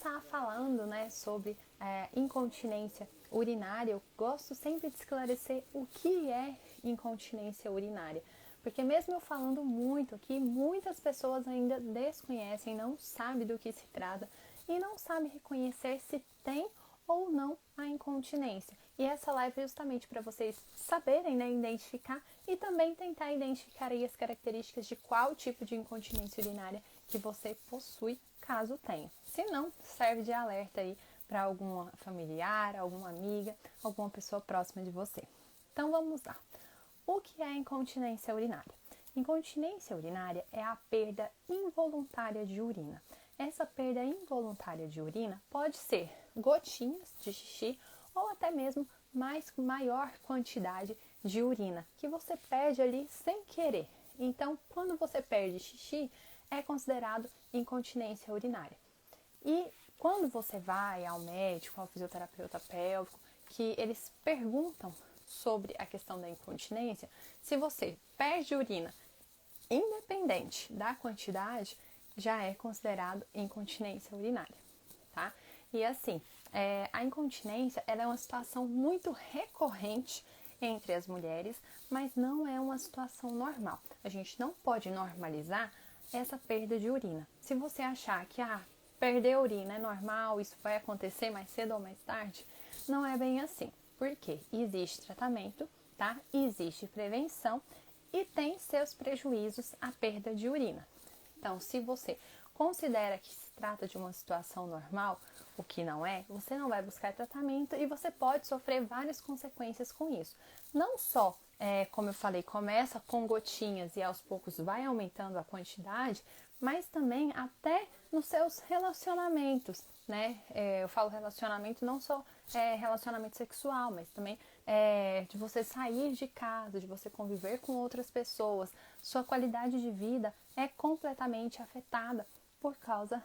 começar falando, né, sobre incontinência urinária, eu gosto sempre de esclarecer o que é incontinência urinária. Porque mesmo eu falando muito aqui, muitas pessoas ainda desconhecem, não sabem do que se trata e não sabem reconhecer se tem ou não a incontinência. E essa live é justamente para vocês saberem, né, identificar e também tentar identificar aí as características de qual tipo de incontinência urinária que você possui, caso tenha. Se não, serve de alerta aí para alguma familiar, alguma amiga, alguma pessoa próxima de você. Então vamos lá. O que é incontinência urinária? Incontinência urinária é a perda involuntária de urina. Essa perda involuntária de urina pode ser gotinhas de xixi ou até mesmo maior quantidade de urina que você perde ali sem querer. Então, quando você perde xixi, é considerado incontinência urinária. E quando você vai ao médico, ao fisioterapeuta pélvico, que eles perguntam sobre a questão da incontinência, se você perde urina independente da quantidade, já é considerado incontinência urinária, tá? E assim, a incontinência ela é uma situação muito recorrente entre as mulheres, mas não é uma situação normal. A gente não pode normalizar essa perda de urina. Se você achar que perder urina é normal, isso vai acontecer mais cedo ou mais tarde, não é bem assim. Porque existe tratamento, tá? Existe prevenção e tem seus prejuízos a perda de urina. Então, se você considera que se trata de uma situação normal, o que não é, você não vai buscar tratamento e você pode sofrer várias consequências com isso. Não só, como eu falei, começa com gotinhas e aos poucos vai aumentando a quantidade, mas também até nos seus relacionamentos, né? Eu falo relacionamento não só relacionamento sexual, mas também de você sair de casa, de você conviver com outras pessoas. Sua qualidade de vida é completamente afetada por causa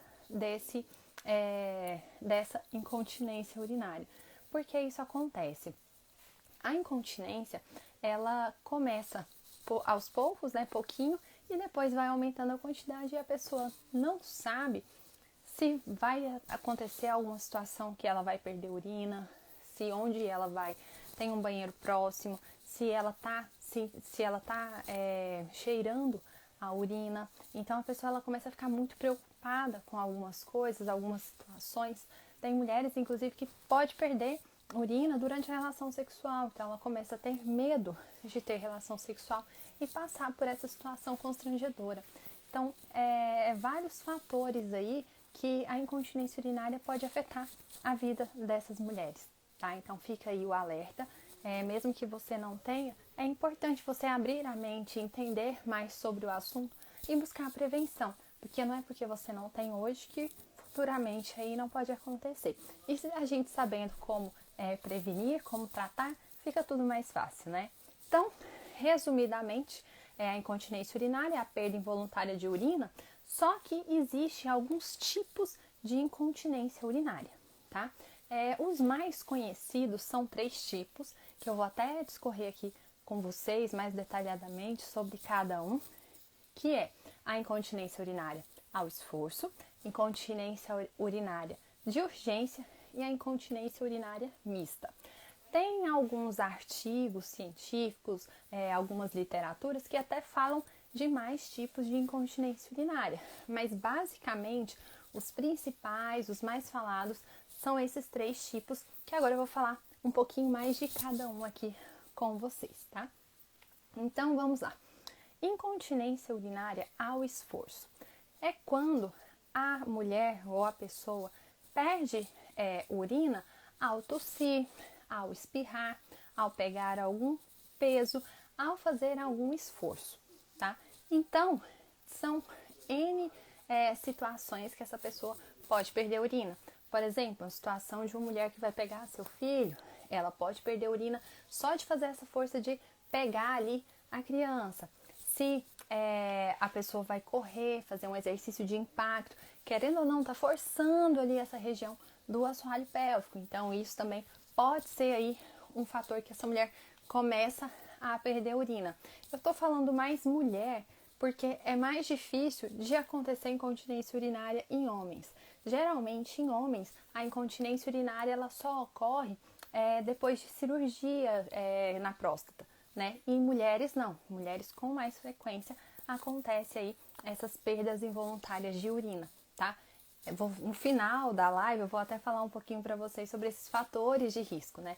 dessa incontinência urinária. Por que isso acontece? A incontinência, ela começa aos poucos, né, pouquinho, e depois vai aumentando a quantidade e a pessoa não sabe se vai acontecer alguma situação que ela vai perder urina, se onde ela vai tem um banheiro próximo, se ela tá cheirando a urina. Então a pessoa ela começa a ficar muito preocupada com algumas coisas, algumas situações. Tem mulheres, inclusive, que pode perder urina durante a relação sexual. Então ela começa a ter medo de ter relação sexual e passar por essa situação constrangedora. Então, vários fatores aí que a incontinência urinária pode afetar a vida dessas mulheres, tá? Então fica aí o alerta. Mesmo que você não tenha, é importante você abrir a mente, entender mais sobre o assunto e buscar a prevenção, porque não é porque você não tem hoje que futuramente aí não pode acontecer. E se a gente sabendo como prevenir, como tratar, fica tudo mais fácil, né? Então, resumidamente, a incontinência urinária é a perda involuntária de urina, só que existe alguns tipos de incontinência urinária, tá? Os mais conhecidos são 3 tipos, que eu vou até discorrer aqui com vocês mais detalhadamente sobre cada um, que é a incontinência urinária ao esforço, incontinência urinária de urgência e a incontinência urinária mista. Tem alguns artigos científicos, algumas literaturas que até falam de mais tipos de incontinência urinária, mas basicamente os principais, os mais falados, são esses 3 tipos, que agora eu vou falar um pouquinho mais de cada um aqui com vocês, tá? Então vamos lá. Incontinência urinária ao esforço é quando a mulher ou a pessoa perde urina ao tossir, ao espirrar, ao pegar algum peso, ao fazer algum esforço, tá? Então, são N situações que essa pessoa pode perder urina. Por exemplo, a situação de uma mulher que vai pegar seu filho, ela pode perder urina só de fazer essa força de pegar ali a criança. Se a pessoa vai correr, fazer um exercício de impacto, querendo ou não, tá forçando ali essa região do assoalho pélvico. Então, isso também pode ser aí um fator que essa mulher começa a perder urina. Eu tô falando mais mulher porque é mais difícil de acontecer incontinência urinária em homens. Geralmente, em homens, a incontinência urinária ela só ocorre depois de cirurgia na próstata, né? E em mulheres, não. Mulheres, com mais frequência, acontece aí essas perdas involuntárias de urina, tá? No final da live, eu vou até falar um pouquinho para vocês sobre esses fatores de risco, né?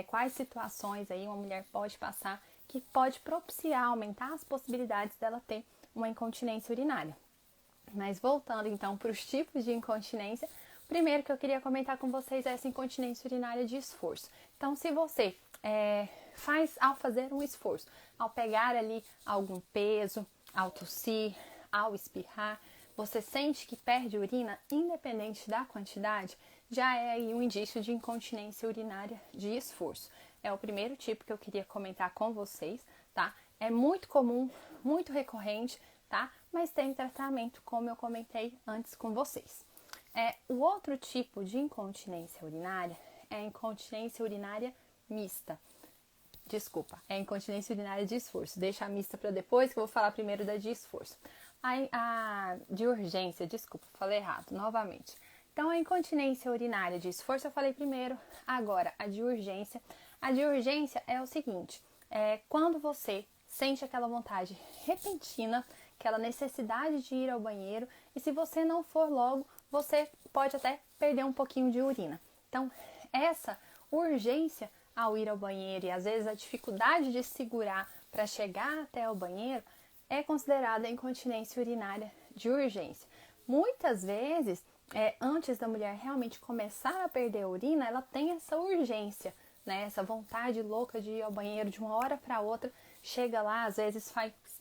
Quais situações aí uma mulher pode passar que pode propiciar, aumentar as possibilidades dela ter uma incontinência urinária. Mas voltando então para os tipos de incontinência, o primeiro que eu queria comentar com vocês é essa incontinência urinária de esforço. Então, se você ao fazer um esforço, ao pegar ali algum peso, ao tossir, ao espirrar, você sente que perde urina, independente da quantidade, já é aí um indício de incontinência urinária de esforço. É o primeiro tipo que eu queria comentar com vocês, tá? É muito comum, muito recorrente, tá? Mas tem tratamento, como eu comentei antes com vocês. O outro tipo de incontinência urinária é a incontinência urinária mista. Desculpa, é a incontinência urinária de esforço. Deixa a mista para depois, que eu vou falar primeiro da de esforço. A de urgência, desculpa, falei errado, novamente. Então, a incontinência urinária de esforço eu falei primeiro, agora a de urgência. A de urgência é o seguinte, quando você sente aquela vontade repentina, aquela necessidade de ir ao banheiro, e se você não for logo, você pode até perder um pouquinho de urina. Então, essa urgência ao ir ao banheiro e às vezes a dificuldade de segurar para chegar até o banheiro é considerada incontinência urinária de urgência. Muitas vezes, antes da mulher realmente começar a perder a urina, ela tem essa urgência, né? Essa vontade louca de ir ao banheiro de uma hora para outra, chega lá, às vezes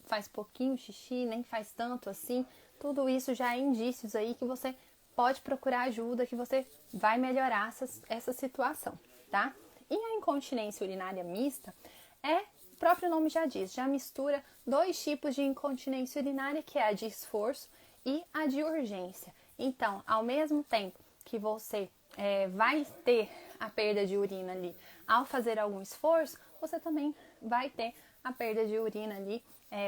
faz pouquinho xixi, nem faz tanto assim. Tudo isso já é indícios aí que você pode procurar ajuda, que você vai melhorar essa situação, tá? E a incontinência urinária mista o próprio nome já diz, já mistura dois tipos de incontinência urinária, que é a de esforço e a de urgência. Então, ao mesmo tempo que você vai ter a perda de urina ali ao fazer algum esforço, você também vai ter a perda de urina ali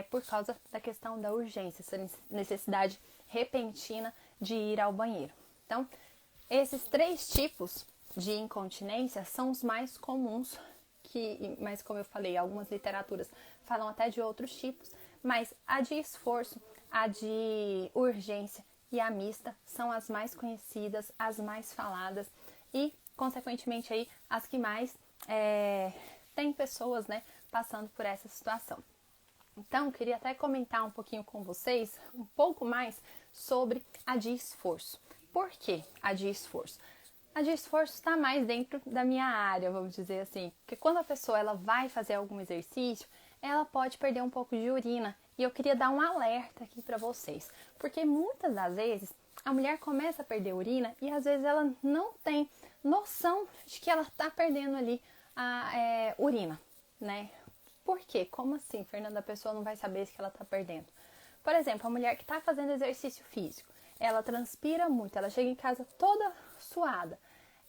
por causa da questão da urgência, essa necessidade repentina de ir ao banheiro. Então, esses três tipos de incontinência são os mais comuns, mas como eu falei, algumas literaturas falam até de outros tipos, mas a de esforço, a de urgência e a mista são as mais conhecidas, as mais faladas e, consequentemente, aí, as que mais tem pessoas, né, passando por essa situação. Então, queria até comentar um pouquinho com vocês, um pouco mais sobre a de esforço. Por que a de esforço? A de esforço está mais dentro da minha área, vamos dizer assim. Porque quando a pessoa ela vai fazer algum exercício, ela pode perder um pouco de urina. E eu queria dar um alerta aqui para vocês. Porque muitas das vezes a mulher começa a perder urina e às vezes ela não tem noção de que ela está perdendo ali a urina, né? Por quê? Como assim, Fernanda? A pessoa não vai saber se ela está perdendo. Por exemplo, a mulher que está fazendo exercício físico, ela transpira muito, ela chega em casa toda suada.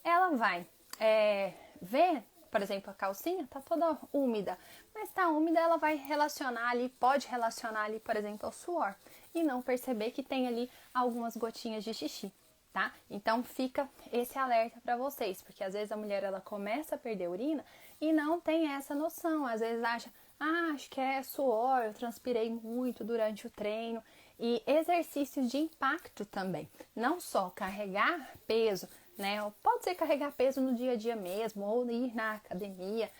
Ela vai ver, por exemplo, a calcinha está toda úmida, mas está úmida, ela vai relacionar ali, pode relacionar ali, por exemplo, ao suor e não perceber que tem ali algumas gotinhas de xixi, tá? Então fica esse alerta para vocês, porque às vezes a mulher ela começa a perder urina e não tem essa noção, às vezes acha, acho que é suor, eu transpirei muito durante o treino. E exercícios de impacto também, não só carregar peso, né? Pode ser carregar peso no dia a dia mesmo, ou ir na academia,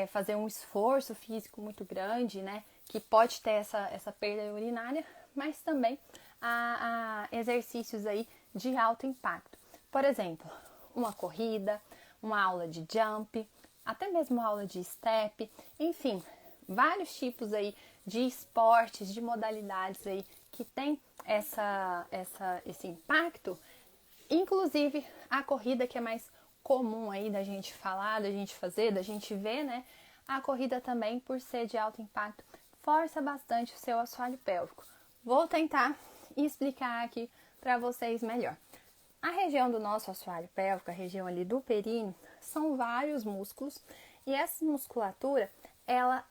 fazer um esforço físico muito grande, né? Que pode ter essa perda urinária, mas também a exercícios aí de alto impacto. Por exemplo, uma corrida, uma aula de jump, até mesmo uma aula de step, enfim, vários tipos aí de esportes, de modalidades aí que tem esse impacto, inclusive a corrida que é mais comum aí da gente falar, da gente fazer, da gente ver, né? A corrida também, por ser de alto impacto, força bastante o seu assoalho pélvico. Vou tentar explicar aqui para vocês melhor. A região do nosso assoalho pélvico, a região ali do períneo, são vários músculos e essa musculatura, ela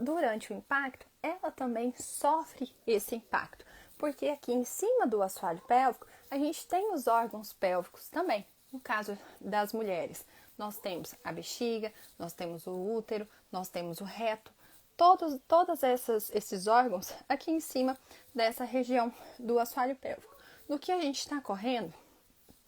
durante o impacto, ela também sofre esse impacto, porque aqui em cima do assoalho pélvico a gente tem os órgãos pélvicos também. No caso das mulheres, nós temos a bexiga, nós temos o útero, nós temos o reto, todos esses órgãos aqui em cima dessa região do assoalho pélvico. No que a gente está correndo,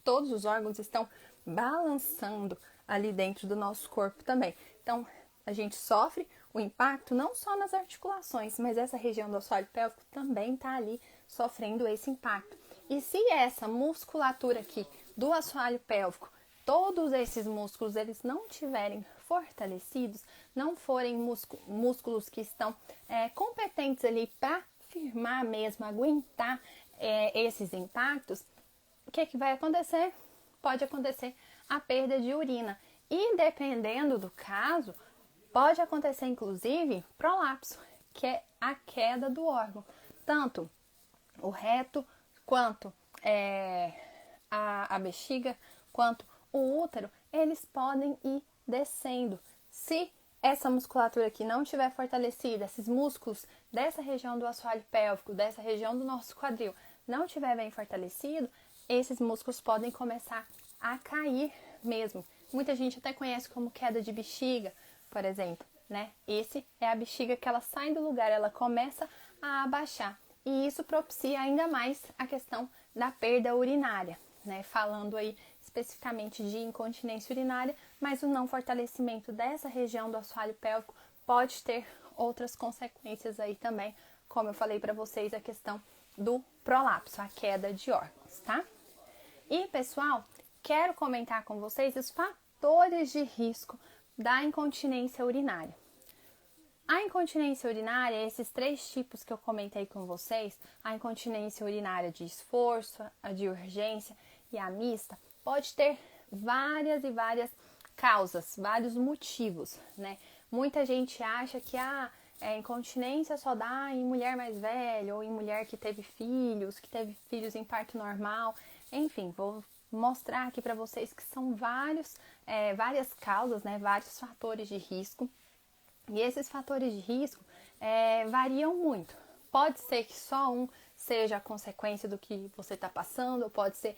todos os órgãos estão balançando ali dentro do nosso corpo também. Então, a gente sofre o impacto não só nas articulações, mas essa região do assoalho pélvico também está ali sofrendo esse impacto. E se essa musculatura aqui do assoalho pélvico, todos esses músculos, eles não tiverem fortalecidos, não forem músculos que estão competentes ali para firmar mesmo, aguentar esses impactos, o que vai acontecer? Pode acontecer a perda de urina. E dependendo do caso, pode acontecer inclusive prolapso, que é a queda do órgão. Tanto o reto, quanto a bexiga, quanto o útero, eles podem ir descendo. Se essa musculatura aqui não estiver fortalecida, esses músculos dessa região do assoalho pélvico, dessa região do nosso quadril, não estiver bem fortalecido, esses músculos podem começar a cair mesmo. Muita gente até conhece como queda de bexiga, por exemplo, né? Esse é a bexiga que ela sai do lugar, ela começa a abaixar. E isso propicia ainda mais a questão da perda urinária, né? Falando aí especificamente de incontinência urinária, mas o não fortalecimento dessa região do assoalho pélvico pode ter outras consequências aí também, como eu falei para vocês, a questão do prolapso, a queda de órgãos, tá? E, pessoal, quero comentar com vocês os fatores de risco da incontinência urinária. A incontinência urinária, esses 3 tipos que eu comentei com vocês, a incontinência urinária de esforço, a de urgência e a mista, pode ter várias e várias causas, vários motivos, né? Muita gente acha que a incontinência só dá em mulher mais velha ou em mulher que teve filhos em parto normal. Enfim, vou mostrar aqui para vocês que são várias causas, né? Vários fatores de risco. E esses fatores de risco variam muito. Pode ser que só um seja a consequência do que você está passando, ou pode ser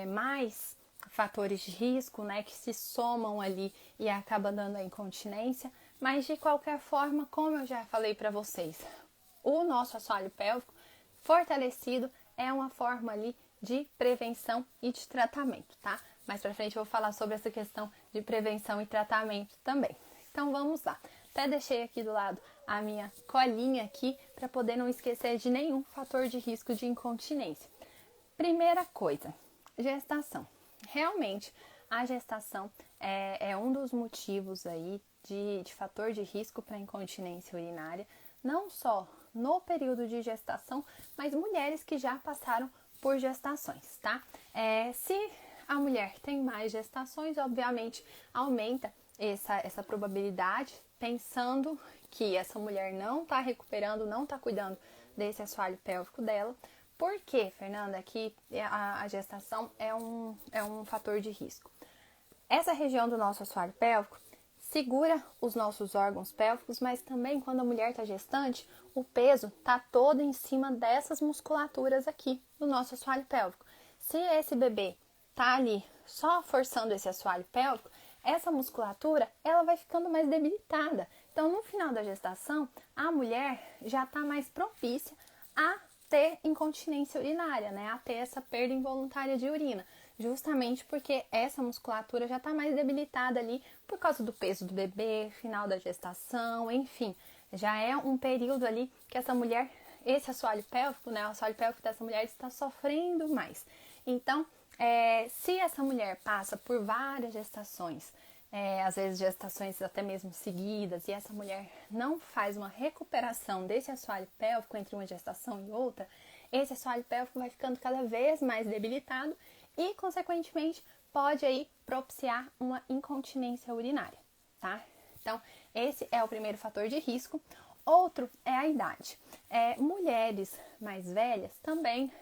mais fatores de risco, né, que se somam ali e acabam dando a incontinência. Mas de qualquer forma, como eu já falei para vocês, o nosso assoalho pélvico fortalecido é uma forma ali de prevenção e de tratamento, tá? Mais pra frente eu vou falar sobre essa questão de prevenção e tratamento também. Então vamos lá. Até deixei aqui do lado a minha colinha aqui para poder não esquecer de nenhum fator de risco de incontinência. Primeira coisa, gestação. Realmente, a gestação é um dos motivos aí de fator de risco para incontinência urinária, não só no período de gestação, mas mulheres que já passaram por gestações, tá? Se a mulher tem mais gestações, obviamente aumenta essa probabilidade, pensando que essa mulher não está recuperando, não está cuidando desse assoalho pélvico dela. Por que, Fernanda, que a gestação é um fator de risco? Essa região do nosso assoalho pélvico segura os nossos órgãos pélvicos, mas também quando a mulher está gestante, o peso está todo em cima dessas musculaturas aqui do nosso assoalho pélvico. Se esse bebê está ali só forçando esse assoalho pélvico, essa musculatura ela vai ficando mais debilitada. Então, no final da gestação, a mulher já está mais propícia a ter incontinência urinária, né? A ter essa perda involuntária de urina. Justamente porque essa musculatura já está mais debilitada ali por causa do peso do bebê, final da gestação, enfim. Já é um período ali que essa mulher, esse assoalho pélvico, né? O assoalho pélvico dessa mulher está sofrendo mais. Então, se essa mulher passa por várias gestações, às vezes gestações até mesmo seguidas, e essa mulher não faz uma recuperação desse assoalho pélvico entre uma gestação e outra, esse assoalho pélvico vai ficando cada vez mais debilitado e, consequentemente, pode aí propiciar uma incontinência urinária, tá? Então, esse é o primeiro fator de risco. Outro é a idade. Mulheres mais velhas também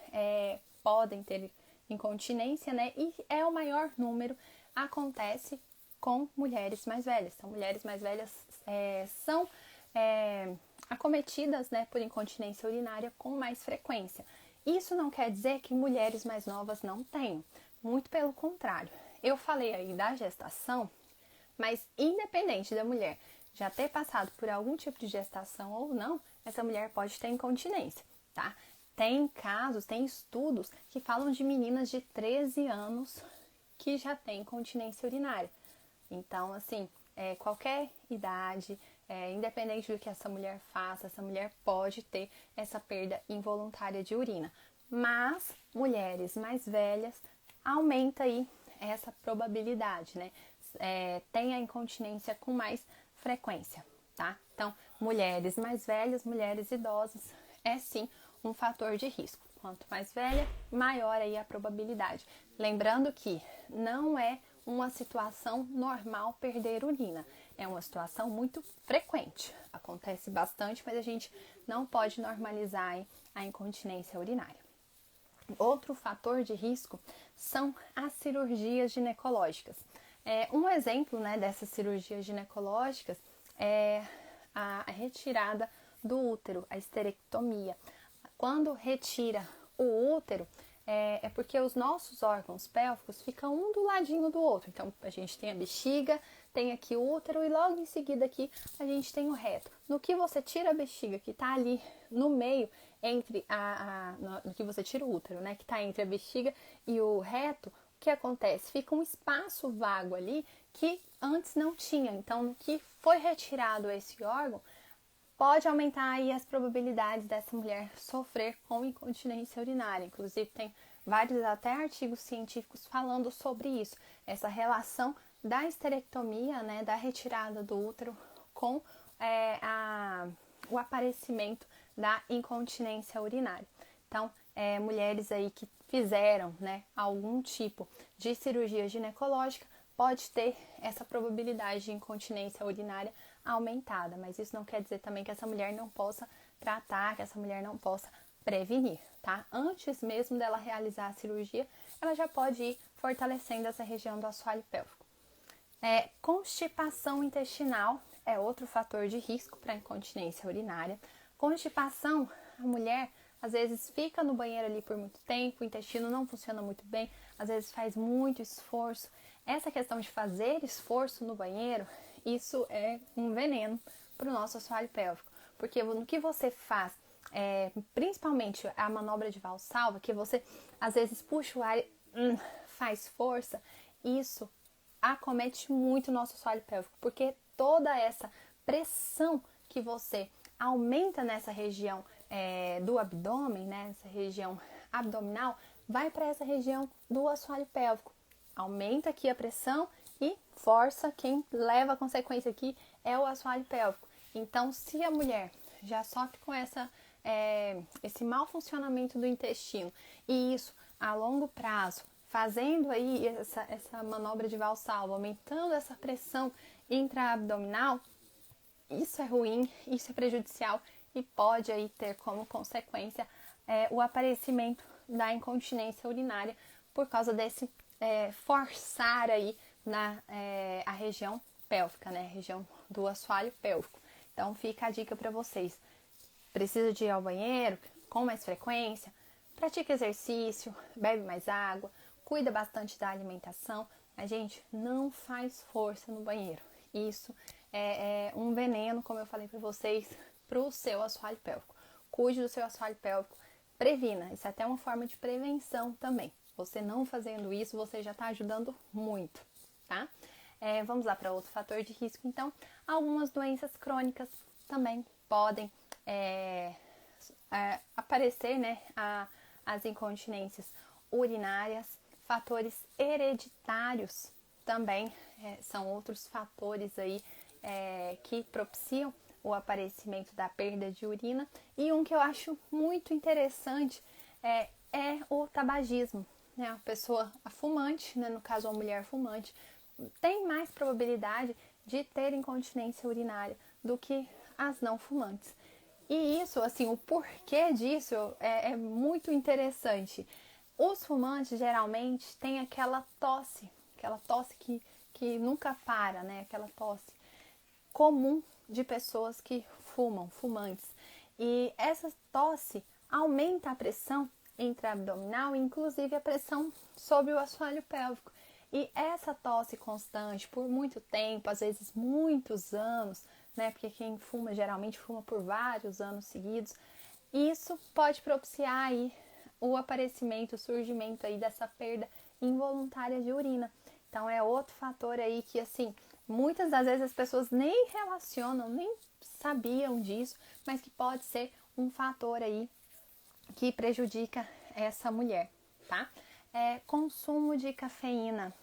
podem ter incontinência, né? E o maior número acontece com mulheres mais velhas. Então, mulheres mais velhas são acometidas, né, por incontinência urinária com mais frequência. Isso não quer dizer que mulheres mais novas não tenham, muito pelo contrário. Eu falei aí da gestação, mas independente da mulher já ter passado por algum tipo de gestação ou não, essa mulher pode ter incontinência, tá? Tem casos, tem estudos que falam de meninas de 13 anos que já têm incontinência urinária. Então, assim, qualquer idade, independente do que essa mulher faça, essa mulher pode ter essa perda involuntária de urina. Mas mulheres mais velhas aumenta aí essa probabilidade, né? Tem a incontinência com mais frequência, tá? Então, mulheres mais velhas, mulheres idosas, é sim um fator de risco. Quanto mais velha, maior aí a probabilidade. Lembrando que não é uma situação normal perder urina. É uma situação muito frequente. Acontece bastante, mas a gente não pode normalizar a incontinência urinária. Outro fator de risco são as cirurgias ginecológicas. Um exemplo, né, dessas cirurgias ginecológicas é a retirada do útero, a esterectomia. Quando retira o útero, é porque os nossos órgãos pélvicos ficam um do ladinho do outro. Então, a gente tem a bexiga, tem aqui o útero e logo em seguida aqui a gente tem o reto. No que você tira a bexiga, que está ali no meio, entre no que você tira o útero, né, que está entre a bexiga e o reto, o que acontece? Fica um espaço vago ali que antes não tinha. Então, no que foi retirado esse órgão, pode aumentar aí as probabilidades dessa mulher sofrer com incontinência urinária. Inclusive, tem vários até artigos científicos falando sobre isso, essa relação da esterectomia, né, da retirada do útero com o aparecimento da incontinência urinária. Então, mulheres aí que fizeram, né, algum tipo de cirurgia ginecológica pode ter essa probabilidade de incontinência urinária aumentada, mas isso não quer dizer também que essa mulher não possa tratar, que essa mulher não possa prevenir, tá? Antes mesmo dela realizar a cirurgia, ela já pode ir fortalecendo essa região do assoalho pélvico. Constipação intestinal é outro fator de risco para incontinência urinária. Constipação, a mulher às vezes fica no banheiro ali por muito tempo, o intestino não funciona muito bem, às vezes faz muito esforço. Essa questão de fazer esforço no banheiro, isso é um veneno para o nosso assoalho pélvico, porque no que você faz, principalmente a manobra de Valsalva, que você às vezes puxa o ar e faz força, isso acomete muito o nosso assoalho pélvico, porque toda essa pressão que você aumenta nessa região do abdômen, né, essa região abdominal, vai para essa região do assoalho pélvico. Aumenta aqui a pressão e força, quem leva a consequência aqui é o assoalho pélvico. Então, se a mulher já sofre com esse mau funcionamento do intestino e isso a longo prazo, fazendo aí essa manobra de Valsalva, aumentando essa pressão intraabdominal, isso é ruim, isso é prejudicial e pode aí ter como consequência o aparecimento da incontinência urinária por causa desse forçar aí a região pélvica, né? A região do assoalho pélvico. Então fica a dica para vocês. Precisa de ir ao banheiro com mais frequência, pratica exercício, bebe mais água, cuida bastante da alimentação. A gente não faz força no banheiro. Isso é um veneno, como eu falei para vocês, para o seu assoalho pélvico. Cuide do seu assoalho pélvico, previna. Isso é até uma forma de prevenção também. Você não fazendo isso, você já está ajudando muito, tá? Vamos lá para outro fator de risco. Então, algumas doenças crônicas também podem aparecer, né? As incontinências urinárias. Fatores hereditários também são outros fatores aí que propiciam o aparecimento da perda de urina. E um que eu acho muito interessante é o tabagismo. A pessoa fumante, né, no caso a mulher fumante, tem mais probabilidade de ter incontinência urinária do que as não fumantes. E isso, assim, o porquê disso é muito interessante. Os fumantes geralmente têm aquela tosse que nunca para, né? Aquela tosse comum de pessoas que fumam, fumantes. E essa tosse aumenta a pressão intraabdominal, inclusive a pressão sobre o assoalho pélvico. E essa tosse constante por muito tempo, às vezes muitos anos, né? Porque quem fuma geralmente fuma por vários anos seguidos. Isso pode propiciar aí o aparecimento, o surgimento aí dessa perda involuntária de urina. Então é outro fator aí que, assim, muitas das vezes as pessoas nem relacionam, nem sabiam disso, mas que pode ser um fator aí que prejudica essa mulher, tá? Consumo de cafeína,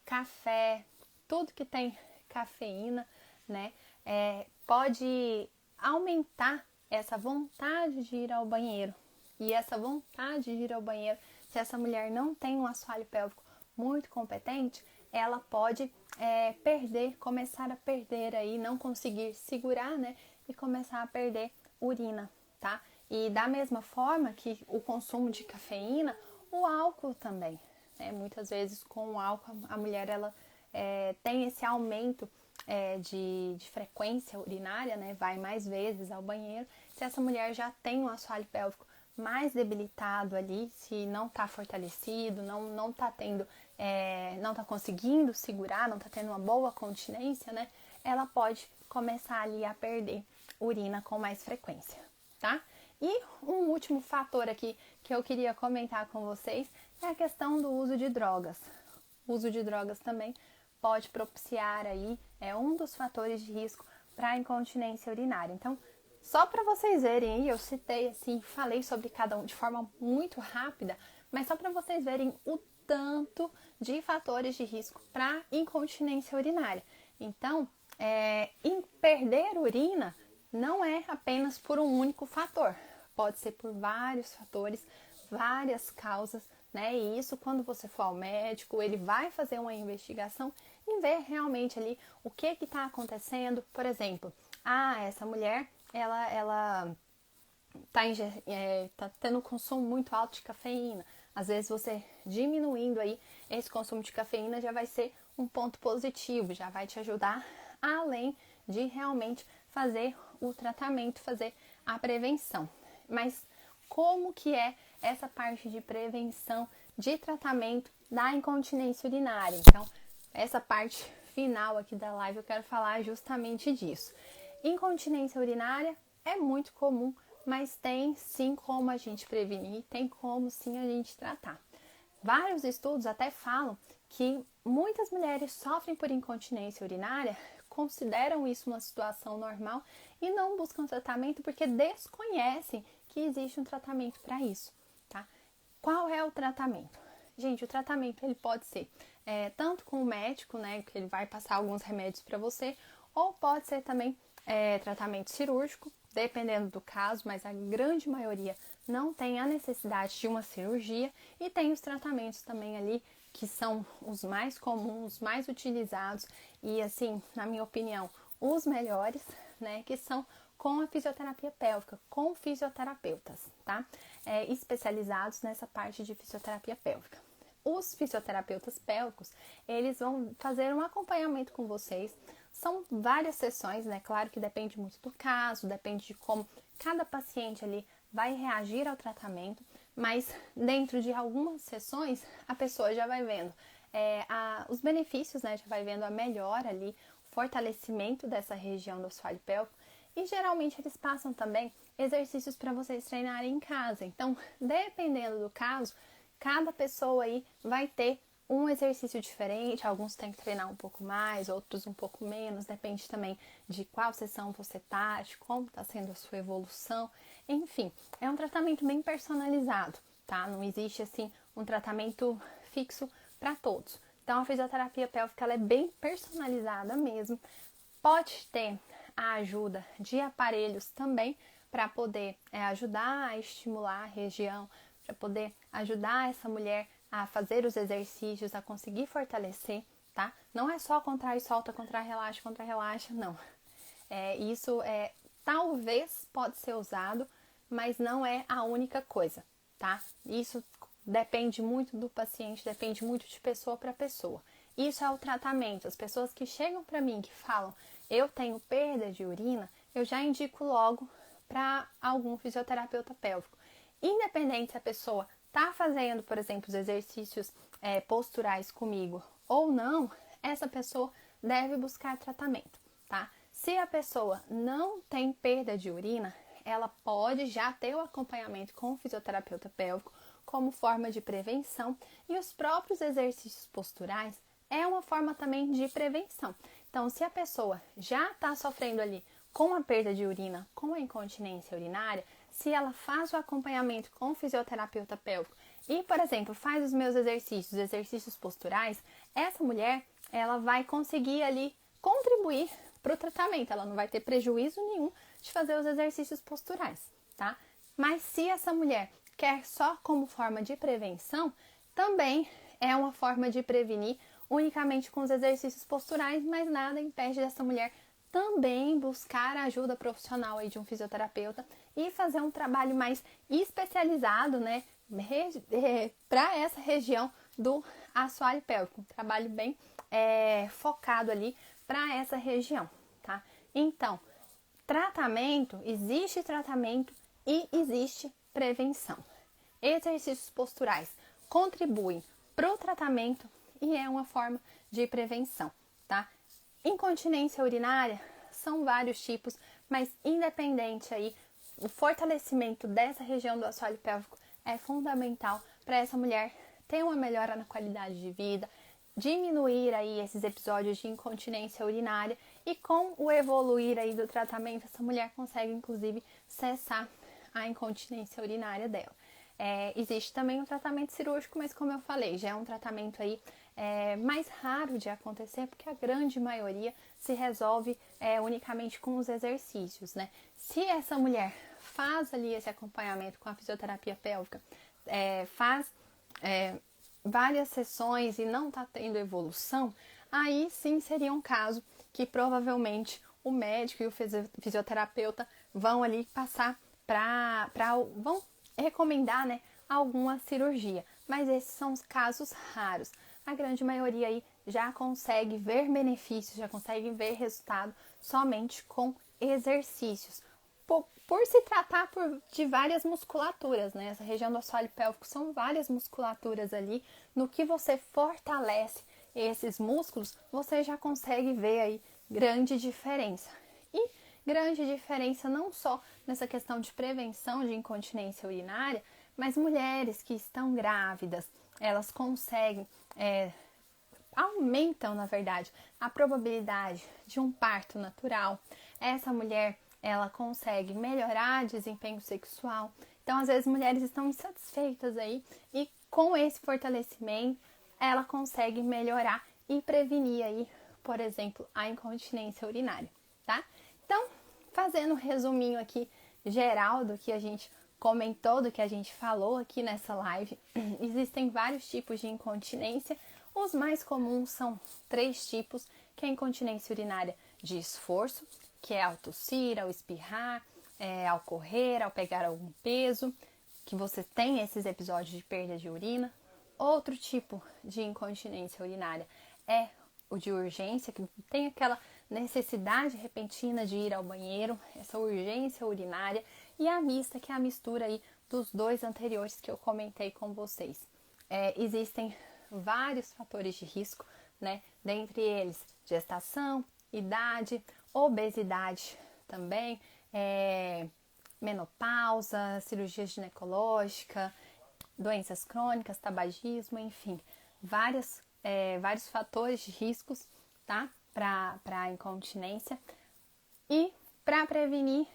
café, tudo que tem cafeína, né? Pode aumentar essa vontade de ir ao banheiro. E essa vontade de ir ao banheiro, se essa mulher não tem um assoalho pélvico muito competente, ela pode começar a perder aí, não conseguir segurar, né? E começar a perder urina, tá? E da mesma forma que o consumo de cafeína, o álcool também, né? Muitas vezes com o álcool a mulher ela tem esse aumento de frequência urinária, né? Vai mais vezes ao banheiro. Se essa mulher já tem um assoalho pélvico mais debilitado ali, se não está fortalecido, não está tendo, não está conseguindo segurar, não está tendo uma boa continência, né? Ela pode começar ali a perder urina com mais frequência, tá? E um último fator aqui que eu queria comentar com vocês é a questão do uso de drogas. O uso de drogas também pode propiciar aí, um dos fatores de risco para a incontinência urinária. Então, só para vocês verem aí, eu citei assim, falei sobre cada um de forma muito rápida, mas só para vocês verem o tanto de fatores de risco para incontinência urinária. Então, perder urina não é apenas por um único fator, pode ser por vários fatores, várias causas, né? E isso, quando você for ao médico, ele vai fazer uma investigação e ver realmente ali o que está acontecendo. Por exemplo, essa mulher ela tá tendo um consumo muito alto de cafeína. Às vezes você diminuindo aí esse consumo de cafeína já vai ser um ponto positivo, já vai te ajudar além de realmente fazer o tratamento, fazer a prevenção. Mas como que é essa parte de prevenção, de tratamento da incontinência urinária? Então, essa parte final aqui da live eu quero falar justamente disso. Incontinência urinária é muito comum, mas tem sim como a gente prevenir, tem como sim a gente tratar. Vários estudos até falam que muitas mulheres sofrem por incontinência urinária, consideram isso uma situação normal e não buscam tratamento porque desconhecem que existe um tratamento para isso, tá? Qual é o tratamento? Gente, o tratamento ele pode ser tanto com o médico, né, que ele vai passar alguns remédios para você, ou pode ser também tratamento cirúrgico, dependendo do caso, mas a grande maioria não tem a necessidade de uma cirurgia, e tem os tratamentos também ali que são os mais comuns, os mais utilizados e, assim, na minha opinião, os melhores, né, que são com a fisioterapia pélvica, com fisioterapeutas, tá? Especializados nessa parte de fisioterapia pélvica. Os fisioterapeutas pélvicos, eles vão fazer um acompanhamento com vocês. São várias sessões, né? Claro que depende muito do caso, depende de como cada paciente ali vai reagir ao tratamento, mas dentro de algumas sessões a pessoa já vai vendo os benefícios, né? Já vai vendo a melhora ali, o fortalecimento dessa região do assoalho pélvico, e geralmente eles passam também exercícios para vocês treinarem em casa. Então, dependendo do caso, cada pessoa aí vai ter um exercício diferente, alguns têm que treinar um pouco mais, outros um pouco menos, depende também de qual sessão você tá, de como está sendo a sua evolução, enfim, é um tratamento bem personalizado, tá? Não existe assim um tratamento fixo para todos. Então a fisioterapia pélvica ela é bem personalizada mesmo, pode ter a ajuda de aparelhos também para poder ajudar a estimular a região, para poder ajudar essa mulher a fazer os exercícios, a conseguir fortalecer, tá? Não é só contrai, solta, contrai, relaxa, não. Isso talvez pode ser usado, mas não é a única coisa, tá? Isso depende muito do paciente, depende muito de pessoa para pessoa. Isso é o tratamento. As pessoas que chegam para mim que falam, eu tenho perda de urina, eu já indico logo para algum fisioterapeuta pélvico. independente se a pessoa está fazendo, por exemplo, os exercícios posturais comigo ou não, essa pessoa deve buscar tratamento, tá? Se a pessoa não tem perda de urina, ela pode já ter o acompanhamento com o fisioterapeuta pélvico como forma de prevenção, e os próprios exercícios posturais é uma forma também de prevenção. Então, se a pessoa já está sofrendo ali com a perda de urina, com a incontinência urinária, se ela faz o acompanhamento com o fisioterapeuta pélvico e, por exemplo, faz os meus exercícios posturais, essa mulher, ela vai conseguir ali contribuir para o tratamento, ela não vai ter prejuízo nenhum de fazer os exercícios posturais, tá? Mas se essa mulher quer só como forma de prevenção, também é uma forma de prevenir unicamente com os exercícios posturais, mas nada impede dessa mulher também buscar a ajuda profissional aí de um fisioterapeuta e fazer um trabalho mais especializado, né, para essa região do assoalho pélvico, um trabalho bem focado ali para essa região, tá? Então, existe tratamento e existe prevenção. Exercícios posturais contribuem para o tratamento e é uma forma de prevenção, tá? Incontinência urinária são vários tipos, mas independente aí, o fortalecimento dessa região do assoalho pélvico é fundamental para essa mulher ter uma melhora na qualidade de vida, diminuir aí esses episódios de incontinência urinária, e com o evoluir aí do tratamento, essa mulher consegue inclusive cessar a incontinência urinária dela. Existe também o tratamento cirúrgico, mas como eu falei, já é um tratamento aí mais raro de acontecer, porque a grande maioria se resolve unicamente com os exercícios, né? Se essa mulher faz ali esse acompanhamento com a fisioterapia pélvica, faz várias sessões e não está tendo evolução, aí sim seria um caso que provavelmente o médico e o fisioterapeuta vão ali passar vão recomendar, né, alguma cirurgia. Mas esses são os casos raros. A grande maioria aí já consegue ver benefícios, já consegue ver resultado somente com exercícios. Por se tratar de várias musculaturas, né? Essa região do assoalho pélvico são várias musculaturas ali. No que você fortalece esses músculos, você já consegue ver aí grande diferença. E grande diferença não só nessa questão de prevenção de incontinência urinária, mas mulheres que estão grávidas, elas conseguem, aumentam, na verdade, a probabilidade de um parto natural. Essa mulher, ela consegue melhorar desempenho sexual. Então, às vezes, mulheres estão insatisfeitas aí e com esse fortalecimento, ela consegue melhorar e prevenir aí, por exemplo, a incontinência urinária, tá? Então, fazendo um resuminho aqui geral do que a gente comentou, do que a gente falou aqui nessa live, existem vários tipos de incontinência. Os mais comuns são 3 tipos, que é a incontinência urinária de esforço, que é ao tossir, ao espirrar, ao correr, ao pegar algum peso, que você tem esses episódios de perda de urina. Outro tipo de incontinência urinária é o de urgência, que tem aquela necessidade repentina de ir ao banheiro, essa urgência urinária, e a mista, que é a mistura aí dos 2 anteriores que eu comentei com vocês. Existem vários fatores de risco, né? Dentre eles, gestação, idade, obesidade também, menopausa, cirurgia ginecológica, doenças crônicas, tabagismo, enfim, vários fatores de riscos, tá? Para a incontinência. E para prevenir,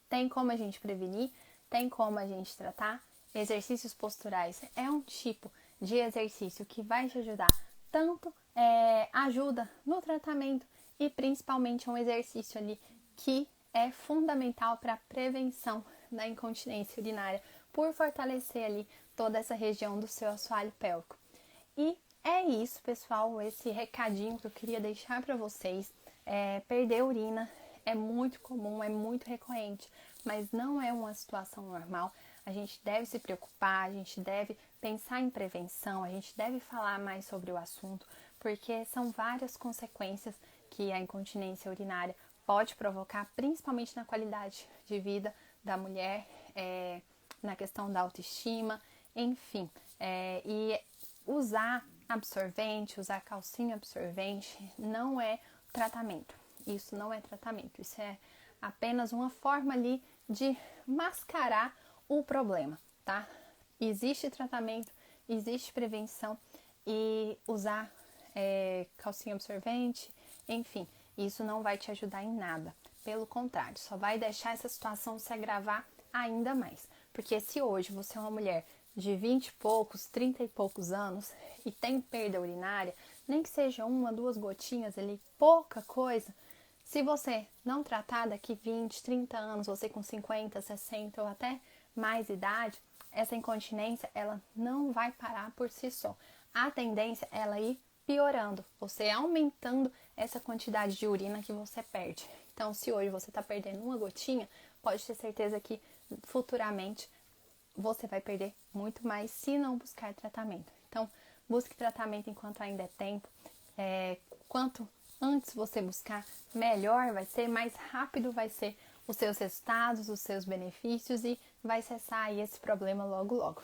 tem como a gente prevenir, tem como a gente tratar. Exercícios posturais é um tipo de exercício que vai te ajudar, tanto ajuda no tratamento e principalmente é um exercício ali que é fundamental para a prevenção da incontinência urinária, por fortalecer ali toda essa região do seu assoalho pélvico. E é isso, pessoal, esse recadinho que eu queria deixar para vocês. Perder urina é muito comum, é muito recorrente, mas não é uma situação normal. A gente deve se preocupar, a gente deve pensar em prevenção, a gente deve falar mais sobre o assunto, porque são várias consequências que a incontinência urinária pode provocar, principalmente na qualidade de vida da mulher. na questão da autoestima, enfim. E usar absorvente, usar calcinha absorvente não é tratamento. Isso não é tratamento, isso é apenas uma forma ali de mascarar o problema, tá? Existe tratamento, existe prevenção e usar calcinha absorvente, enfim, isso não vai te ajudar em nada. Pelo contrário, só vai deixar essa situação se agravar ainda mais. Porque se hoje você é uma mulher de 20 e poucos, 30 e poucos anos e tem perda urinária, nem que seja 1, 2 gotinhas ali, pouca coisa, se você não tratar daqui 20, 30 anos, você com 50, 60 ou até mais idade, essa incontinência, ela não vai parar por si só. A tendência é ela ir piorando, você aumentando essa quantidade de urina que você perde. Então, se hoje você está perdendo uma gotinha, pode ter certeza que futuramente você vai perder muito mais se não buscar tratamento. Então, busque tratamento enquanto ainda é tempo. Quanto antes você buscar, melhor vai ser, mais rápido vai ser os seus resultados, os seus benefícios e vai cessar aí esse problema logo, logo.